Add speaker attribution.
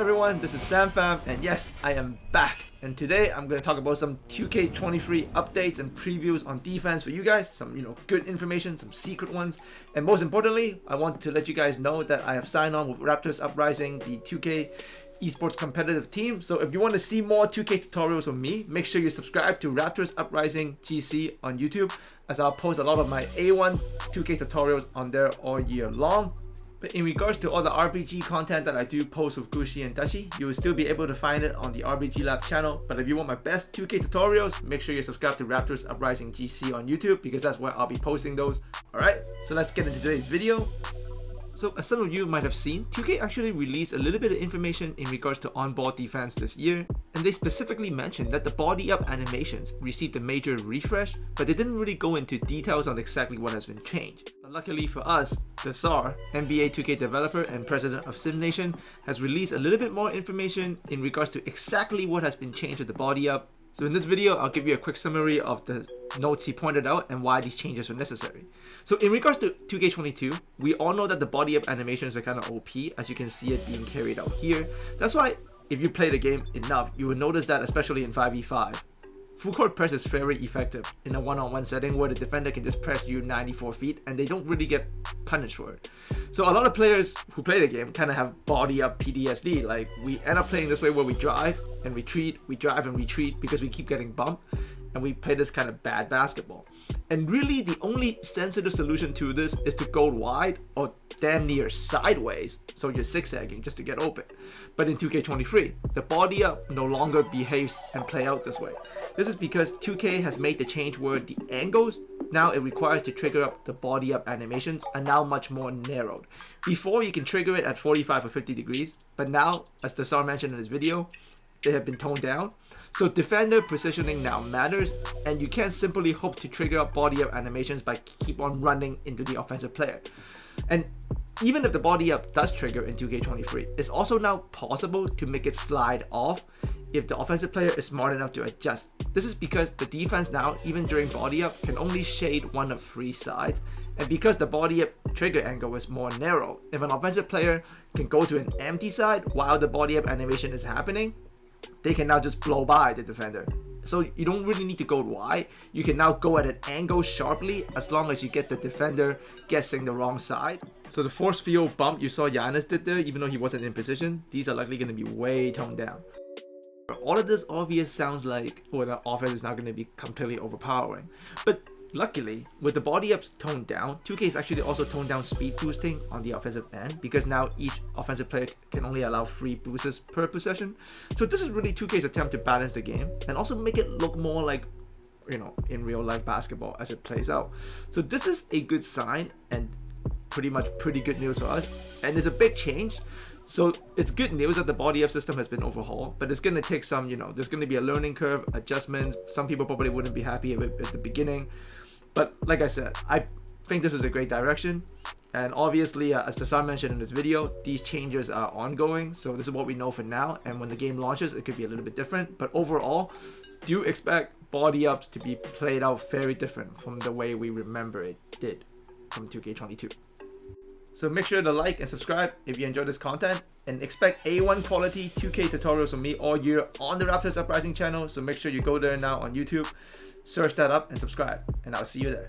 Speaker 1: everyone, this is SamFam, and yes, I am back. And today I'm going to talk about some 2K23 updates and previews on defense for you guys. Some, good information, some secret ones. And most importantly, I want to let you guys know that I have signed on with Raptors Uprising, the 2K esports competitive team. So if you want to see more 2K tutorials from me, make sure you subscribe to Raptors Uprising GC on YouTube, as I'll post a lot of my A1 2K tutorials on there all year long. But in regards to all the RPG content that I do post with Gushi and Dashi, you will still be able to find it on the RBG Lab channel. But if you want my best 2K tutorials, make sure you subscribe to Raptors Uprising GC on YouTube, because that's where I'll be posting those. Alright, so let's get into today's video. So as some of you might have seen, 2K actually released a little bit of information in regards to onboard defense this year, and they specifically mentioned that the body up animations received a major refresh, but they didn't really go into details on exactly what has been changed. But luckily for us, Desar, NBA 2K developer and president of SimNation, has released a little bit more information in regards to exactly what has been changed with the body up. So in this video, I'll give you a quick summary of the notes he pointed out and why these changes were necessary. So in regards to 2K22, we all know that the body up animations are kind of OP, as you can see it being carried out here. That's why if you play the game enough, you will notice that, especially in 5v5. Full court press is very effective in a one-on-one setting where the defender can just press you 94 feet and they don't really get punished for it. So a lot of players who play the game kind of have body up PTSD. Like, we end up playing this way where we drive and retreat, we drive and retreat because we keep getting bumped, and we play this kind of bad basketball. And really the only sensitive solution to this is to go wide or damn near sideways, so you're zigzagging just to get open. But in 2K23, the body up no longer behaves and play out this way. This is because 2K has made the change where the angles now it requires to trigger up the body up animations are now much more narrowed. Before, you can trigger it at 45 or 50 degrees, but now, as Desar mentioned in his video, they have been toned down. So defender positioning now matters, and you can't simply hope to trigger up body up animations by keep on running into the offensive player. And even if the body up does trigger in 2K23, it's also now possible to make it slide off if the offensive player is smart enough to adjust. This is because the defense now, even during body up, can only shade one of 3 sides, and because the body up trigger angle is more narrow, if an offensive player can go to an empty side while the body up animation is happening, they can now just blow by the defender. So you don't really need to go wide. You can now go at an angle sharply, as long as you get the defender guessing the wrong side. So the force field bump you saw Giannis did there, even though he wasn't in position, these are likely going to be way toned down. All of this obvious sounds like, well, the offense is now going to be completely overpowering. But luckily, with the body ups toned down, 2K is actually also toned down speed boosting on the offensive end, because now each offensive player can only allow 3 boosts per possession. So this is really 2K's attempt to balance the game and also make it look more like, in real life basketball as it plays out. So this is a good sign and pretty good news for us. And it's a big change. So it's good news that the body up system has been overhauled, but it's going to take some, there's going to be a learning curve, adjustments. Some people probably wouldn't be happy with it at the beginning. But like I said, I think this is a great direction. And obviously, as Desar mentioned in this video, these changes are ongoing. So this is what we know for now. And when the game launches, it could be a little bit different. But overall, do expect body ups to be played out very different from the way we remember it did from 2K22. So make sure to like and subscribe if you enjoy this content, and expect A1 quality 2K tutorials from me all year on the Raptors Uprising channel. So make sure you go there now on YouTube, search that up and subscribe, and I'll see you there.